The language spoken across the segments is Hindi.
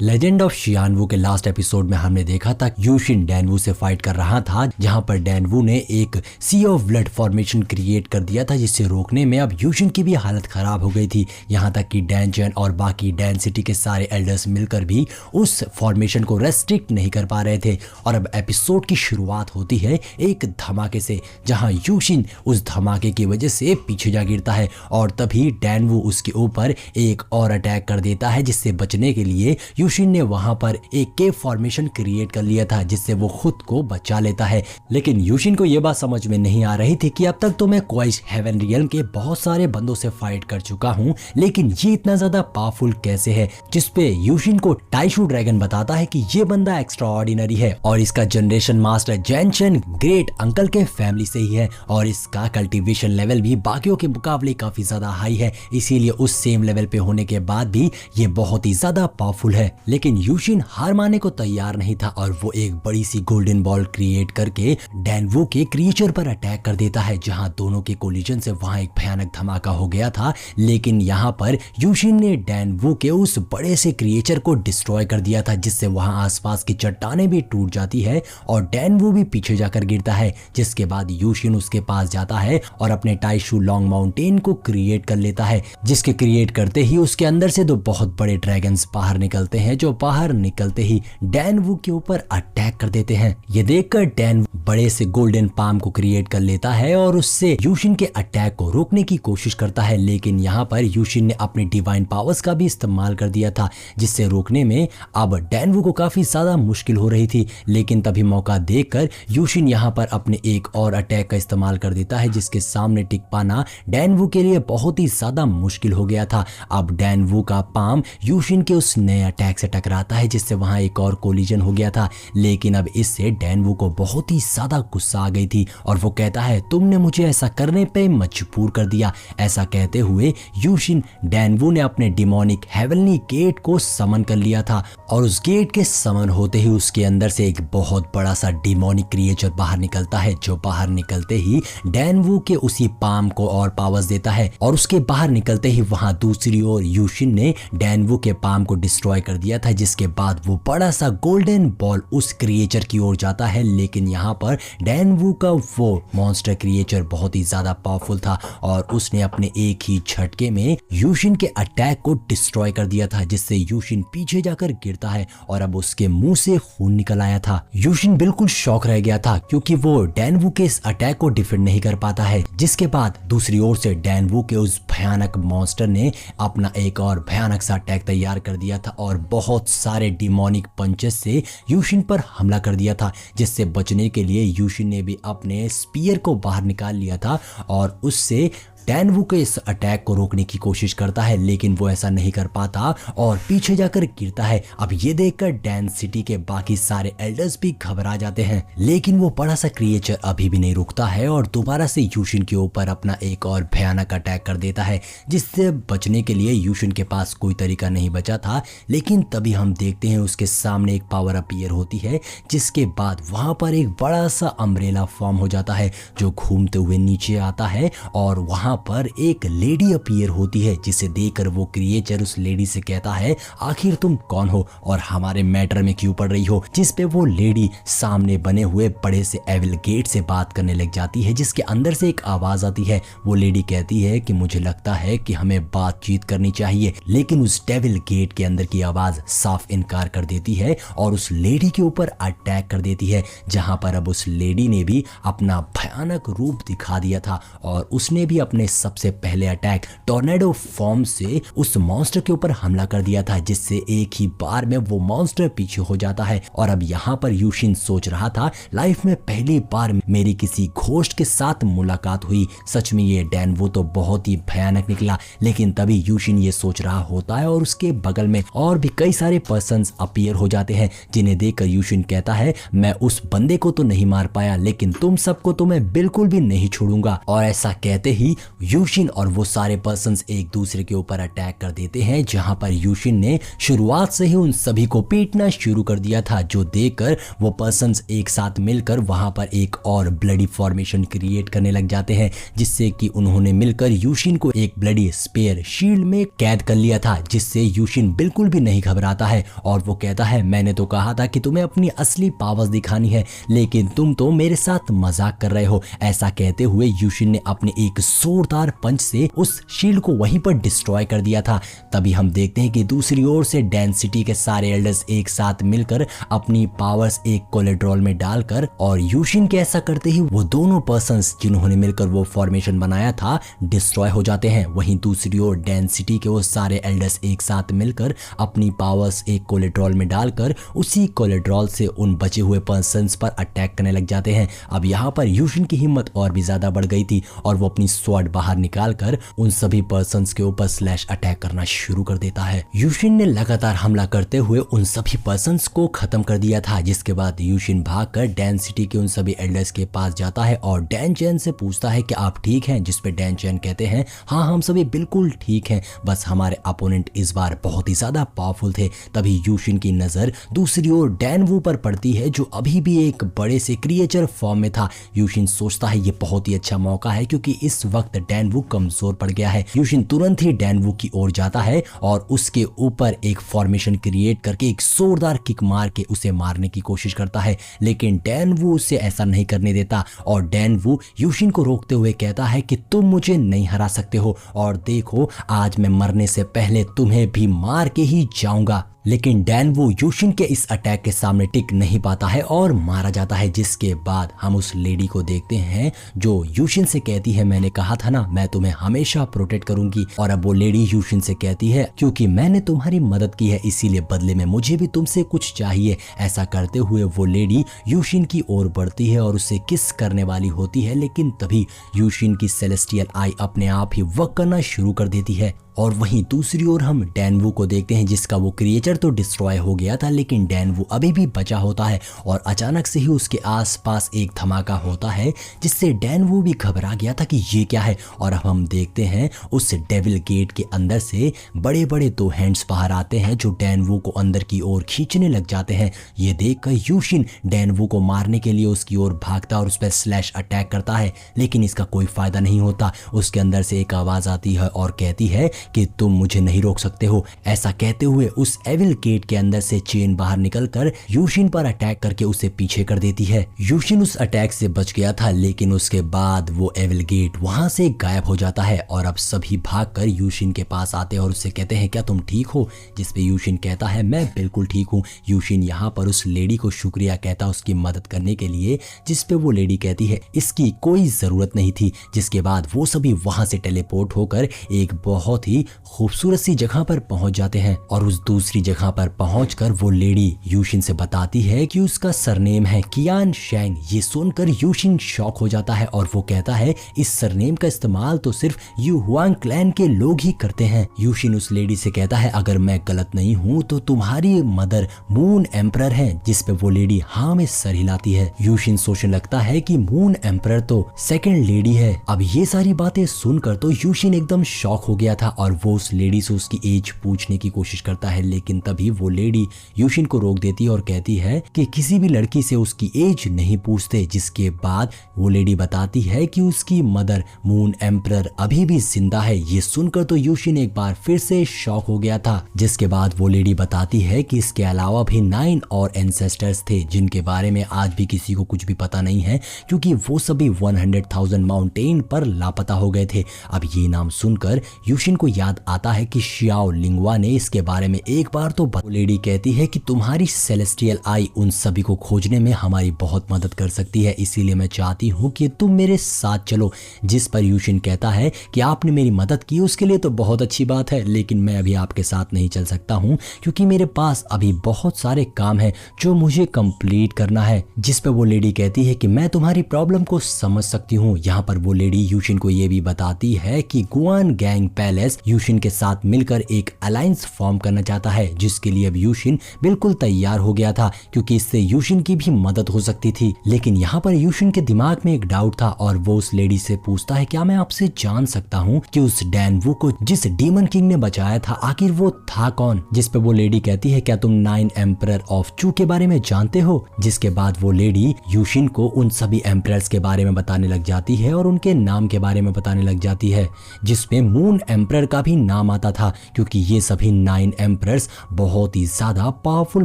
लेजेंड ऑफ शियानवू के लास्ट एपिसोड में हमने देखा था यूशिन डैनवू से फाइट कर रहा था, जहां पर डैनवू ने एक सी ऑफ ब्लड फॉर्मेशन क्रिएट कर दिया था, जिससे रोकने में अब यूशिन की भी हालत खराब हो गई थी। यहां तक कि डैन चैन और बाकी डैन सिटी के सारे एल्डर्स मिलकर भी उस फॉर्मेशन को रेस्ट्रिक्ट नहीं कर पा रहे थे। और अब एपिसोड की शुरुआत होती है एक धमाके से, जहां यूशिन उस धमाके की वजह से पीछे जा गिरता है और तभी डैनवू उसके ऊपर एक और अटैक कर देता है, जिससे बचने के लिए यूशिन ने वहां पर एक केव फॉर्मेशन क्रिएट कर लिया था, जिससे वो खुद को बचा लेता है। लेकिन यूशिन को यह बात समझ में नहीं आ रही थी कि अब तक तो मैं क्वाइस हेवन रियल्म के बहुत सारे बंदों से फाइट कर चुका हूं, लेकिन ये इतना ज्यादा पावरफुल कैसे है। जिसपे यूशिन को टाइशू ड्रैगन बताता है कि ये बंदा एक्स्ट्रा ऑर्डिनरी है और इसका जनरेशन मास्टर जैनचेन ग्रेट अंकल के फैमिली से ही है और इसका कल्टीवेशन लेवल भी बाकियों के मुकाबले काफी ज्यादा हाई है, इसीलिए उस सेम लेवल पे होने के बाद भी ये बहुत ही ज्यादा पावरफुल है। लेकिन यूशिन हार मानने को तैयार नहीं था और वो एक बड़ी सी गोल्डन बॉल क्रिएट करके डैनवू के क्रिएचर पर अटैक कर देता है, जहां दोनों के कोलिजन से वहां एक भयानक धमाका हो गया था। लेकिन यहाँ पर यूशिन ने डैनवू के उस बड़े से क्रिएचर को डिस्ट्रॉय कर दिया था, जिससे वहां आसपास की चट्टानें भी टूट जाती है और डैनवू भी पीछे जाकर गिरता है। जिसके बाद यूशिन उसके पास जाता है और अपने टाइशू लॉन्ग माउंटेन को क्रिएट कर लेता है, जिसके क्रिएट करते ही उसके अंदर से दो बहुत बड़े ड्रैगन्स बाहर निकलते हैं, जो बाहर निकलते ही डैनवू के ऊपर अटैक कर देते हैं। ये देखकर डैनवू बड़े से गोल्डन पाम को क्रिएट कर लेता है और उससे यूशिन के अटैक को रोकने की कोशिश करता है। लेकिन यहाँ पर यूशिन ने अपने डिवाइन पावर्स का भी इस्तेमाल कर दिया था, जिससे रोकने में अब डैनवू को काफी ज्यादा मुश्किल हो रही थी। लेकिन तभी मौका देखकर यूशिन यहाँ पर अपने एक और अटैक का इस्तेमाल कर देता है, जिसके सामने टिक पाना डैनवू के लिए बहुत ही ज्यादा मुश्किल हो गया था। अब डैनवू का पाम यूशिन के उस नए अटैक से टकराता है, जिससे वहां एक और कोलिजन हो गया था। लेकिन अब इससे डैनवू को बहुत ही ज्यादा गुस्सा आ गई थी और वो कहता है, तुमने मुझे ऐसा करने पे मजबूर कर दिया। ऐसा कहते हुए यूशिन डैनवू ने अपने डिमोनिक हेवनली गेट को समन कर लिया था और उस गेट के समन होते ही उसके अंदर से एक बहुत बड़ा सा डिमोनिक क्रिएचर बाहर निकलता है, जो बाहर निकलते ही डैनवू के उसी पाम को और पावर्स देता है। और उसके बाहर निकलते ही वहां दूसरी ओर यूशिन ने डैनवू के पाम को डिस्ट्रॉय कर दिया था, जिसके बाद वो बड़ा सा गोल्डन बॉल उस क्रिएचर की ओर जाता है। लेकिन यहाँ पर डैनवू का वो मॉन्स्टर क्रिएचर बहुत ही ज्यादा पावरफुल था और उसने अपने एक ही झटके में यूशिन के अटैक को डिस्ट्रॉय कर दिया था, जिससे यूशिन पीछे जाकर गिरता है और अब उसके मुंह से खून निकल आया था। यूशिन बिल्कुल शॉक रह गया था, क्योंकि वो डैनवू के इस अटैक को डिफेंड नहीं कर पाता है। जिसके बाद दूसरी ओर से डैनवू के उस भयानक मॉन्स्टर ने अपना एक और भयानक सा अटैक तैयार कर दिया था और बहुत सारे डिमोनिक पंचेस से यूशिन पर हमला कर दिया था, जिससे बचने के लिए यूशिन ने भी अपने स्पीयर को बाहर निकाल लिया था और उससे डैनवू के इस अटैक को रोकने की कोशिश करता है। लेकिन वो ऐसा नहीं कर पाता और पीछे जाकर गिरता है। अब ये देखकर डैन सिटी के बाकी सारे एल्डर्स भी घबरा जाते हैं, लेकिन वो बड़ा सा क्रिएचर अभी भी नहीं रुकता है और दोबारा से यूशिन के ऊपर अपना एक और भयानक अटैक कर देता है, जिससे बचने के लिए यूशिन के पास कोई तरीका नहीं बचा था। लेकिन तभी हम देखते हैं उसके सामने एक पावर अपीयर होती है, जिसके बाद वहां पर एक बड़ा सा अम्ब्रेला फॉर्म हो जाता है, जो घूमते हुए नीचे आता है और वहां पर एक लेडी अपीयर होती है, जिसे देखकर वो क्रिएचर उस लेडी से कहता है, आखिर तुम कौन हो और हमारे मैटर में क्यों पड़ रही हो। जिस पे वो लेडी सामने बने हुए बड़े से एविल गेट से बात करने लग जाती है, जिसके अंदर से एक आवाज आती है। वो लेडी कहती है कि मुझे लगता है कि हमें बातचीत करनी चाहिए। लेकिन उस डेविल गेट के अंदर की आवाज साफ इनकार कर देती है और उस लेडी के ऊपर अटैक कर देती है, जहां पर अब उस लेडी ने भी अपना भयानक रूप दिखा दिया था और उसने भी अपने सबसे पहले अटैक टॉर्नेडो फॉर्म से उस मॉन्स्टर के ऊपर हमला कर दिया था, जिससे एक ही बार में वो मॉन्स्टर पीछे हो जाता है। और अब यहाँ पर यूशिन सोच रहा था, लाइफ में पहली बार मेरी किसी घोस्ट के साथ मुलाकात हुई, सच में ये डैनवू तो बहुत ही भयानक निकला। लेकिन तभी यूशिन ये सोच रहा होता है और उसके बगल में और भी कई सारे पर्सन्स अपीयर हो जाते हैं, जिन्हें देखकर यूशिन कहता है, मैं उस बंदे को तो नहीं मार पाया, लेकिन तुम सबको तो मैं बिल्कुल भी नहीं छोड़ूंगा। और ऐसा कहते ही यूशिन और वो सारे पर्सन्स एक दूसरे के ऊपर अटैक कर देते हैं, जहां पर यूशिन ने शुरुआत से ही उन सभी को पीटना शुरू कर दिया था, जो देखकर वो पर्सन्स एक साथ मिलकर वहां पर एक और ब्लडी फॉर्मेशन क्रिएट करने लग जाते हैं, जिससे कि उन्होंने मिलकर यूशिन को एक ब्लडी स्पेयर शील्ड में कैद कर लिया था, जिससे यूशिन बिल्कुल भी नहीं घबराता है और वो कहता है मैंने तो कहा था कि तुम्हें अपनी असली पावर्स दिखानी है, लेकिन तुम तो मेरे साथ मजाक कर रहे हो। ऐसा कहते हुए यूशिन ने अपने एक जोरदार पंच से उस शील्ड को वहीं पर डिस्ट्रॉय कर दिया था। तभी हम देखते हैं कि दूसरी ओर से डैन सिटी के सारे एल्डर्स एक साथ मिलकर अपनी पावर्स एक कोलेड्रॉल में डालकर और यूशिन के ऐसा करते ही वो दोनों पर्सन्स जिन्होंने मिलकर वो फॉर्मेशन बनाया था डिस्ट्रॉय हो जाते हैं। वहीं दूसरी ओर डैन सिटी के वो सारे एल्डर्स एक साथ मिलकर अपनी पावर्स एक कोलेड्रॉल में डालकर उसी कोलेड्रॉल से उन बचे हुए पर्सन्स पर अटैक करने लग जाते हैं। अब यहाँ पर यूशिन की हिम्मत और भी ज्यादा बढ़ गई थी और वो अपनी स्वॉर्ड बाहर निकालकर उन सभी पर्सन्स के ऊपर स्लैश अटैक करना शुरू कर देता है। यूशिन ने लगातार हमला करते हुए उन सभी पर्सन्स को खत्म कर दिया था, जिसके बाद यूशिन भागकर डैन सिटी के उन सभी एल्डर्स के पास जाता है और डैन चैन से पूछता है कि आप ठीक हैं, जिस पे डैन चैन कहते हैं हाँ हम सभी बिल्कुल ठीक हैं, बस हमारे अपोनेंट इस बार बहुत ही ज्यादा पावरफुल थे। तभी यूशिन की नजर दूसरी ओर डैन वू पर पड़ती है, जो अभी भी एक बड़े से क्रिएचर फॉर्म में था। यूशिन सोचता है ये बहुत ही अच्छा मौका है, क्योंकि इस वक्त डैन वू कमजोर पड़ गया है। यूशिन तुरंत ही डैन वू की ओर जाता है और उसके ऊपर एक फॉर्मेशन क्रिएट करके एक जोरदार किक मार के उसे मारने की कोशिश करता है, लेकिन डैन वू उसे ऐसा नहीं करने देता और डैन वू यूशिन को रोकते हुए कहता है कि तुम मुझे नहीं हरा सकते हो और देखो आज मैं मरने से पहले तुम्हें भी मार के ही जाऊंगा। लेकिन डैन वू यूशिन के इस अटैक के सामने टिक नहीं पाता है और मारा जाता है, जिसके बाद हम उस लेडी को देखते हैं जो यूशिन से कहती है मैंने कहा था ना मैं तुम्हें हमेशा प्रोटेक्ट करूंगी। और अब वो लेडी यूशिन से कहती है क्योंकि मैंने तुम्हारी मदद की है इसीलिए बदले में मुझे भी तुमसे कुछ चाहिए। ऐसा करते हुए वो लेडी यूशिन की ओर बढ़ती है और उसे किस करने वाली होती है, लेकिन तभी यूशिन की सेलेस्टियल आई अपने आप ही वर्क करना शुरू कर देती है। और वहीं दूसरी ओर हम डैन वू को देखते हैं, जिसका वो क्रिएचर तो डिस्ट्रॉय हो गया था, लेकिन डैन वू अभी भी बचा होता है और अचानक से ही उसके आसपास एक धमाका होता है, जिससे डैन वू भी घबरा गया था कि ये क्या है। और अब हम देखते हैं उस डेविल गेट के अंदर से बड़े बड़े दो हैंड्स बाहर आते हैं, जो डैन वू को अंदर की ओर खींचने लग जाते हैं। ये देखकर यूशिन डैन वू को मारने के लिए उसकी ओर भागता और उस पर स्लैश अटैक करता है, लेकिन इसका कोई फायदा नहीं होता। उसके अंदर से एक आवाज आती है और कहती है कि तुम मुझे नहीं रोक सकते हो। ऐसा कहते हुए उस एविल गेट के अंदर से चेन बाहर निकलकर यूशिन पर अटैक करके उसे पीछे कर देती है। यूशिन उस अटैक से बच गया था, लेकिन उसके बाद वो एविल गेट वहां से गायब हो जाता है और अब सभी भागकर यूशिन के पास आते हैं और उससे कहते हैं क्या तुम ठीक हो, जिसपे यूशिन कहता है मैं बिल्कुल ठीक हूँ। यूशिन यहाँ पर उस लेडी को शुक्रिया कहता उसकी मदद करने के लिए, जिसपे वो लेडी कहती है इसकी कोई जरूरत नहीं थी। जिसके बाद वो सभी वहां से टेलीपोर्ट होकर एक बहुत ही खूबसूरत सी जगह पर पहुंच जाते हैं और उस दूसरी जगह पर पहुंचकर वो लेडी यूशिन से बताती है कि उसका सरनेम है कियान शेंग। ये सुनकर यूशिन शॉक हो जाता है और वो कहता है इस सरनेम का इस्तेमाल तो सिर्फ यू हुआंग क्लैन के लोग ही करते हैं। यूशिन उस लेडी से कहता है अगर मैं गलत नहीं हूँ तो तुम्हारी मदर मून एम्परर है, जिसपे वो लेडी हाँ में सर हिलाती है। यूशिन सोचने लगता है कि मून एम्परर तो सेकंड लेडी है। अब ये सारी बातें सुनकर तो यूशिन एकदम शॉक हो गया था और वो उस लेडी से उसकी एज पूछने की कोशिश करता है, लेकिन तभी वो लेडी यूशिन को रोक देती है और कहती है कि किसी भी लड़की से उसकी एज नहीं पूछते। जिसके बाद वो लेडी बताती है कि उसकी मदर मून एम्परर अभी भी जिंदा है। ये सुनकर तो यूशिन एक बार फिर से शॉक हो गया था। जिसके बाद वो लेडी बताती है कि इसके अलावा भी 9 और एंसेस्टर्स थे, जिनके बारे में आज भी किसी को कुछ भी पता नहीं है, क्योंकि वो सभी 100,000 माउंटेन पर लापता हो गए थे। अब ये नाम सुनकर यूशिन को याद आता है कि शियाओ लिंगवा ने इसके बारे में एक बार तो लेडी कहती है कि तुम्हारी सेलेस्टियल आई उन सभी को खोजने में हमारी बहुत मदद कर सकती है, इसीलिए मैं चाहती हूँ कि तुम मेरे साथ चलो। जिस पर यूशिन कहता है कि आपने मेरी मदद की उसके लिए तो बहुत अच्छी बात है, लेकिन मैं अभी आपके साथ नहीं चल सकता हूँ क्योंकि मेरे पास अभी बहुत सारे काम है जो मुझे कंप्लीट करना है। जिस पर वो लेडी कहती है कि मैं तुम्हारी प्रॉब्लम को समझ सकती हूँ। यहाँ पर वो लेडी यूशिन को ये भी बताती है कि गुआन गैंग पैलेस यूशिन के साथ मिलकर एक अलायंस फॉर्म करना चाहता है, जिसके लिए अब यूशिन बिल्कुल तैयार हो गया था क्योंकि इससे यूशिन की भी मदद हो सकती थी। लेकिन यहाँ पर यूशिन के दिमाग में एक डाउट था और वो उस लेडी से पूछता है, क्या मैं आपसे जान सकता हूँ कि उस डैनवू को जिस डीमन किंग ने बचाया था आखिर वो था कौन? जिस पे वो लेडी कहती है, क्या तुम 9 एम्परर ऑफ चू के बारे में जानते हो? जिसके बाद वो लेडी यूशिन को उन सभी एम्परर्स के बारे में बताने लग जाती है और उनके नाम के बारे में बताने लग जाती है, जिसमें मून एम्परर का भी नाम आता था क्योंकि ये सभी 9 एम्परर्स बहुत ही ज्यादा पावरफुल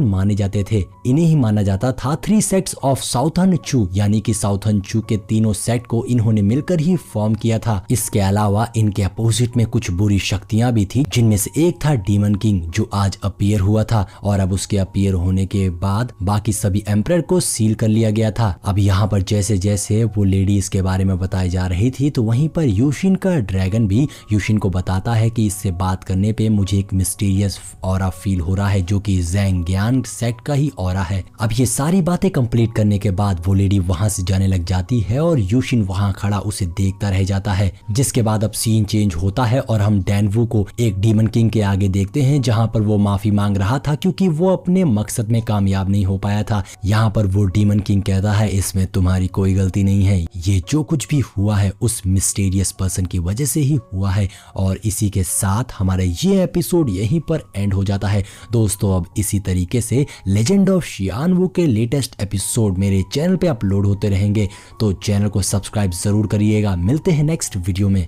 माने जाते थे। इन्हें ही माना जाता था 3 सेक्ट्स ऑफ साउथर्न चू, यानी कि साउथर्न चू के तीनों सेक्ट को इन्होंने मिलकर ही फॉर्म किया था। इसके अलावा इनके अपोजिट में कुछ बुरी शक्तियां भी थी, जिनमें से एक था डीमन किंग जो आज अपीयर हुआ था और अब उसके अपीयर होने के बाद बाकी सभी एम्परर को सील कर लिया गया था। अब यहाँ पर जैसे जैसे वो लेडी इसके बारे में बताई जा रही थी तो वहीं पर यूशिन का ड्रैगन भी यूशिन को बताता है कि इससे बात करने पे मुझे एक मिस्टीरियस ऑरा फील हो रहा है जो कि ज़ैंगियान सेक्ट का ही ऑरा है। अब ये सारी बातें कंप्लीट करने के बाद वो लेडी वहां से जाने लग जाती है और यूशिन वहां खड़ा उसे देखता रह जाता है। जिसके बाद अब सीन चेंज होता है और हम डैनवू को एक डीमन किंग के आगे देखते हैं जहां पर वो माफी मांग रहा था क्योंकि वो अपने मकसद में कामयाब नहीं हो पाया था। यहाँ पर वो डीमन किंग कहता है, इसमें तुम्हारी कोई गलती नहीं है, ये जो कुछ भी हुआ है उस मिस्टीरियस पर्सन की वजह से ही हुआ है। और इसी के साथ हमारा ये एपिसोड यहीं पर एंड हो जाता है। दोस्तों अब इसी तरीके से लेजेंड ऑफ शियानवू के लेटेस्ट एपिसोड मेरे चैनल पे अपलोड होते रहेंगे, तो चैनल को सब्सक्राइब जरूर करिएगा। मिलते हैं नेक्स्ट वीडियो में।